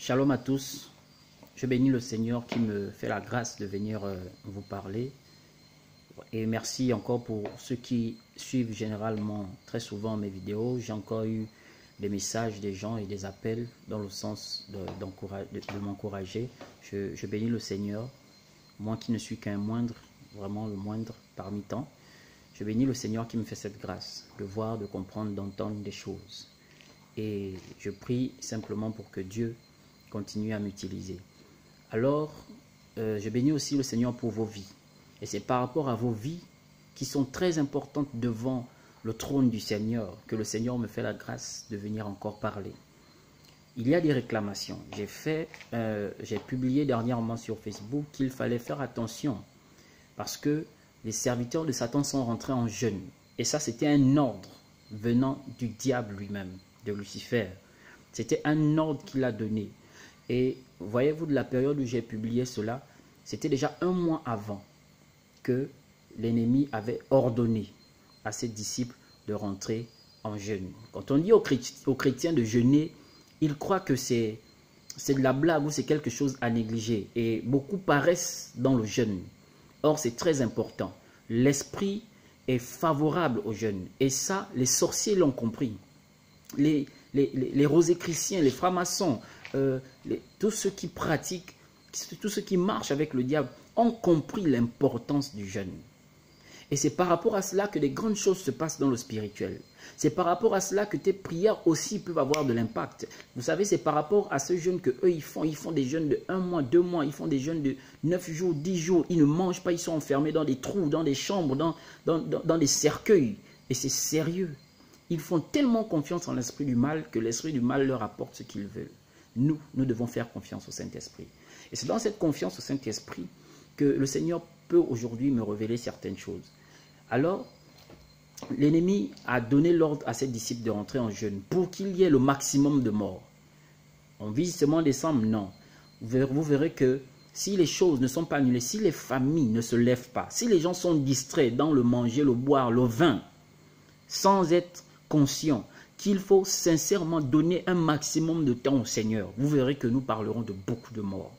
Shalom à tous. Je bénis le Seigneur qui me fait la grâce de venir vous parler. Et merci encore pour ceux qui suivent généralement très souvent mes vidéos. J'ai encore eu des messages des gens et des appels dans le sens de m'encourager. Je bénis le Seigneur, moi qui ne suis qu'un moindre, vraiment le moindre parmi tant. Je bénis le Seigneur qui me fait cette grâce de voir, de comprendre, d'entendre des choses. Et je prie simplement pour que Dieu continue à m'utiliser. Alors, je bénis aussi le Seigneur pour vos vies. Et c'est par rapport à vos vies qui sont très importantes devant le trône du Seigneur que le Seigneur me fait la grâce de venir encore parler. Il y a des réclamations. J'ai publié dernièrement sur Facebook qu'il fallait faire attention parce que les serviteurs de Satan sont rentrés en jeûne. Et ça, c'était un ordre venant du diable lui-même, de Lucifer. C'était un ordre qu'il a donné. Et voyez-vous, de la période où j'ai publié cela, c'était déjà un mois avant que l'ennemi avait ordonné à ses disciples de rentrer en jeûne. Quand on dit aux chrétiens de jeûner, ils croient que c'est de la blague ou c'est quelque chose à négliger. Et beaucoup paraissent dans le jeûne. Or, c'est très important. L'esprit est favorable au jeûne. Et ça, les sorciers l'ont compris. Les rosicruciens, les francs-maçons, tous ceux qui pratiquent, tous ceux qui marchent avec le diable ont compris l'importance du jeûne. Et c'est par rapport à cela que des grandes choses se passent dans le spirituel. C'est par rapport à cela que tes prières aussi peuvent avoir de l'impact. Vous savez, c'est par rapport à ce jeûne qu'eux ils font. Ils font des jeûnes de 1 mois, 2 mois, ils font des jeûnes de 9 jours, 10 jours. Ils ne mangent pas, ils sont enfermés dans des trous, dans des chambres, dans des cercueils. Et c'est sérieux. Ils font tellement confiance en l'esprit du mal que l'esprit du mal leur apporte ce qu'ils veulent. Nous devons faire confiance au Saint-Esprit. Et c'est dans cette confiance au Saint-Esprit que le Seigneur peut aujourd'hui me révéler certaines choses. Alors, l'ennemi a donné l'ordre à ses disciples de rentrer en jeûne pour qu'il y ait le maximum de morts. On vise seulement décembre? Non. Vous verrez que si les choses ne sont pas annulées, si les familles ne se lèvent pas, si les gens sont distraits dans le manger, le boire, le vin, sans être conscients qu'il faut sincèrement donner un maximum de temps au Seigneur, vous verrez que nous parlerons de beaucoup de morts.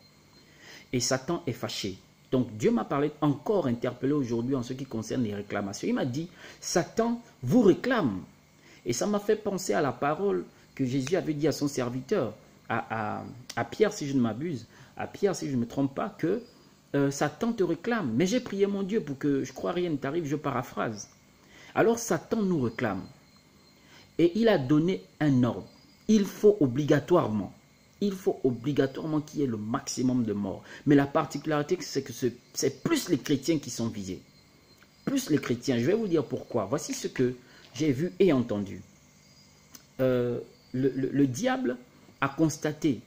Et Satan est fâché. Donc Dieu m'a parlé, encore interpellé aujourd'hui en ce qui concerne les réclamations. Il m'a dit, Satan vous réclame. Et ça m'a fait penser à la parole que Jésus avait dit à son serviteur, à Pierre si je ne m'abuse, à Pierre si je ne me trompe pas, que Satan te réclame. Mais j'ai prié mon Dieu pour que je crois rien ne t'arrive, je paraphrase. Alors Satan nous réclame. Et il a donné un ordre. Il faut obligatoirement qu'il y ait le maximum de morts. Mais la particularité, c'est que c'est plus les chrétiens qui sont visés. Plus les chrétiens. Je vais vous dire pourquoi. Voici ce que j'ai vu et entendu. Le diable a constaté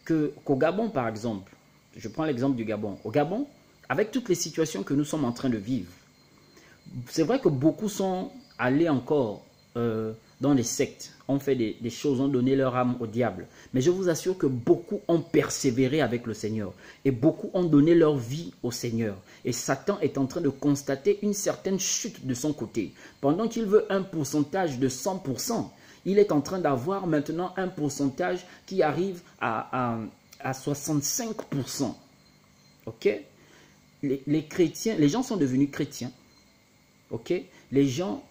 qu'au Gabon, par exemple, je prends l'exemple du Gabon. Au Gabon, avec toutes les situations que nous sommes en train de vivre, c'est vrai que beaucoup sont allés encore dans les sectes, ont fait des choses, ont donné leur âme au diable. Mais je vous assure que beaucoup ont persévéré avec le Seigneur. Et beaucoup ont donné leur vie au Seigneur. Et Satan est en train de constater une certaine chute de son côté. Pendant qu'il veut un pourcentage de 100%, il est en train d'avoir maintenant un pourcentage qui arrive à 65%. Ok? Les chrétiens, les gens sont devenus chrétiens. Ok? Les gens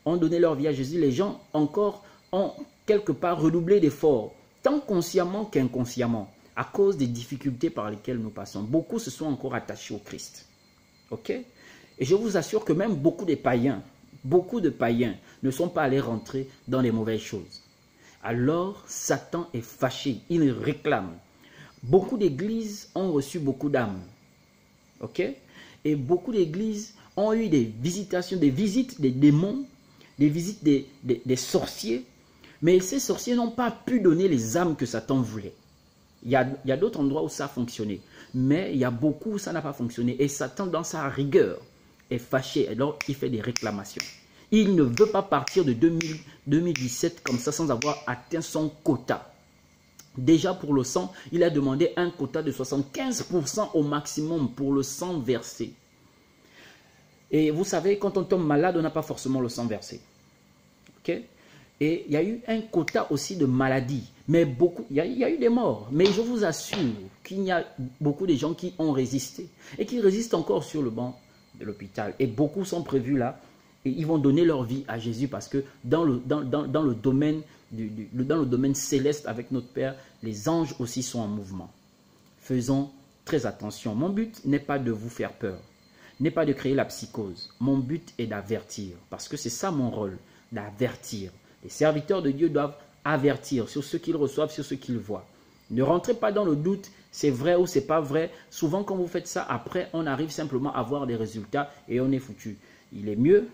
ont donné leur vie à Jésus. Les gens encore ont quelque part redoublé d'efforts, tant consciemment qu'inconsciemment, à cause des difficultés par lesquelles nous passons. Beaucoup se sont encore attachés au Christ. Ok? Et je vous assure que même beaucoup de païens ne sont pas allés rentrer dans les mauvaises choses. Alors, Satan est fâché, il réclame. Beaucoup d'églises ont reçu beaucoup d'âmes. Ok? Et beaucoup d'églises ont eu des visitations, des visites des démons, des visites des sorciers, mais ces sorciers n'ont pas pu donner les âmes que Satan voulait. Il y a d'autres endroits où ça a fonctionné, mais il y a beaucoup où ça n'a pas fonctionné. Et Satan, dans sa rigueur, est fâché. Alors, il fait des réclamations. Il ne veut pas partir de 2017 comme ça sans avoir atteint son quota. Déjà pour le sang, il a demandé un quota de 75% au maximum pour le sang versé. Et vous savez, quand on tombe malade, on n'a pas forcément le sang versé. Ok? Et il y a eu un quota aussi de maladies. Mais beaucoup, il y a eu des morts. Mais je vous assure qu'il y a beaucoup de gens qui ont résisté. Et qui résistent encore sur le banc de l'hôpital. Et beaucoup sont prévus là. Et ils vont donner leur vie à Jésus parce que dans le domaine céleste avec notre Père, les anges aussi sont en mouvement. Faisons très attention. Mon but n'est pas de vous faire peur, n'est pas de créer la psychose. Mon but est d'avertir parce que c'est ça mon rôle, d'avertir. Les serviteurs de Dieu doivent avertir sur ce qu'ils reçoivent, sur ce qu'ils voient. Ne rentrez pas dans le doute, c'est vrai ou c'est pas vrai. Souvent quand vous faites ça, après on arrive simplement à voir des résultats et on est foutu. Il est mieux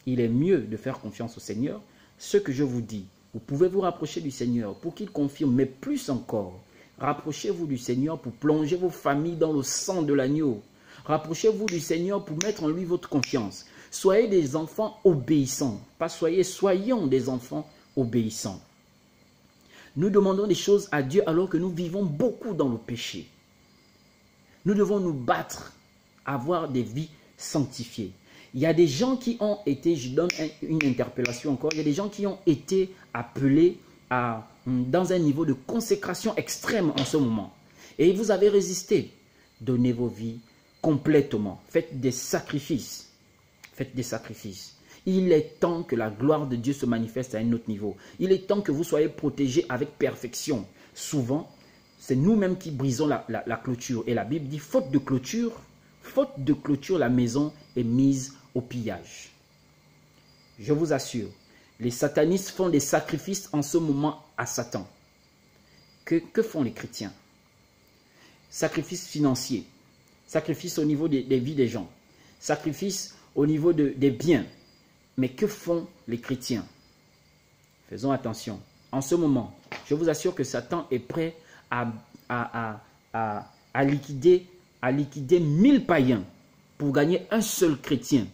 de faire confiance au Seigneur. Ce que je vous dis, vous pouvez vous rapprocher du Seigneur pour qu'il confirme, mais plus encore, rapprochez-vous du Seigneur pour plonger vos familles dans le sang de l'agneau. Rapprochez-vous du Seigneur pour mettre en lui votre confiance. Soyez des enfants obéissants, pas soyons des enfants obéissants. Nous demandons des choses à Dieu alors que nous vivons beaucoup dans le péché. Nous devons nous battre, avoir des vies sanctifiées. Il y a des gens qui ont été, je donne une interpellation encore, il y a des gens qui ont été appelés dans un niveau de consécration extrême en ce moment. Et vous avez résisté. Donnez vos vies complètement. Faites des sacrifices. Faites des sacrifices. Il est temps que la gloire de Dieu se manifeste à un autre niveau. Il est temps que vous soyez protégés avec perfection. Souvent, c'est nous-mêmes qui brisons la clôture. Et la Bible dit, faute de clôture, la maison est mise au pillage. Je vous assure, les satanistes font des sacrifices en ce moment à Satan. Que font les chrétiens? Sacrifices financiers, sacrifices au niveau des vies des gens, sacrifices au niveau des biens. Mais que font les chrétiens? Faisons attention. En ce moment, je vous assure que Satan est prêt à liquider 1000 païens pour gagner un seul chrétien.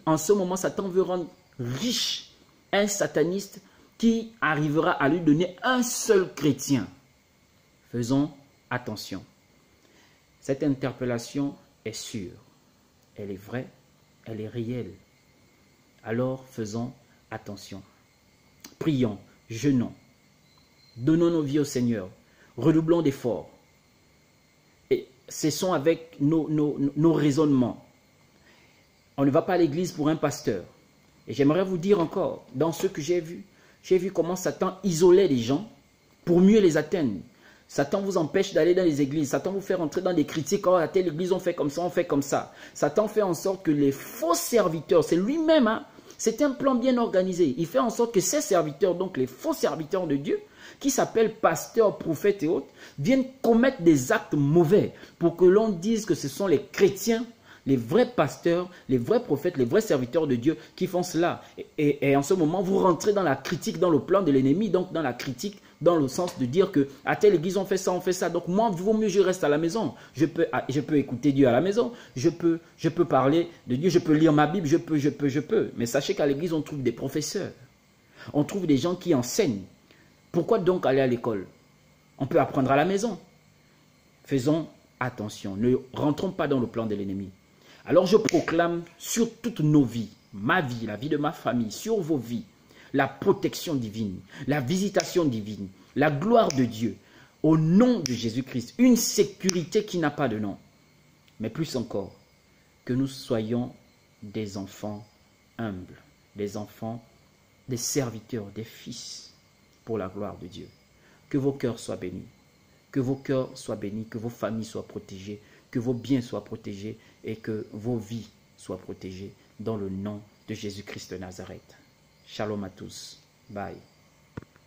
En ce moment, Satan veut rendre riche un sataniste qui arrivera à lui donner un seul chrétien. Faisons attention. Cette interpellation est sûre. Elle est vraie, elle est réelle. Alors faisons attention. Prions, jeûnons, donnons nos vies au Seigneur, redoublons d'efforts. Et cessons avec nos raisonnements. On ne va pas à l'église pour un pasteur. Et j'aimerais vous dire encore, dans ce que j'ai vu comment Satan isolait les gens pour mieux les atteindre. Satan vous empêche d'aller dans les églises. Satan vous fait rentrer dans des critiques. Oh, à telle église, on fait comme ça, on fait comme ça. Satan fait en sorte que les faux serviteurs, c'est lui-même, hein, c'est un plan bien organisé. Il fait en sorte que ces serviteurs, donc les faux serviteurs de Dieu, qui s'appellent pasteurs, prophètes et autres, viennent commettre des actes mauvais pour que l'on dise que ce sont les chrétiens, les vrais pasteurs, les vrais prophètes, les vrais serviteurs de Dieu qui font cela. Et en ce moment, vous rentrez dans la critique, dans le plan de l'ennemi, donc dans la critique, dans le sens de dire que à telle église on fait ça, on fait ça. Donc moi, vaut mieux je reste à la maison. Je peux écouter Dieu à la maison. Je peux parler de Dieu, je peux lire ma Bible, je peux. Mais sachez qu'à l'église, on trouve des professeurs. On trouve des gens qui enseignent. Pourquoi donc aller à l'école? On peut apprendre à la maison. Faisons attention. Ne rentrons pas dans le plan de l'ennemi. Alors je proclame sur toutes nos vies, ma vie, la vie de ma famille, sur vos vies, la protection divine, la visitation divine, la gloire de Dieu, au nom de Jésus-Christ, une sécurité qui n'a pas de nom. Mais plus encore, que nous soyons des enfants humbles, des enfants, des serviteurs, des fils pour la gloire de Dieu. Que vos cœurs soient bénis, que vos cœurs soient bénis, que vos familles soient protégées, que vos biens soient protégés et que vos vies soient protégées dans le nom de Jésus-Christ de Nazareth. Shalom à tous. Bye.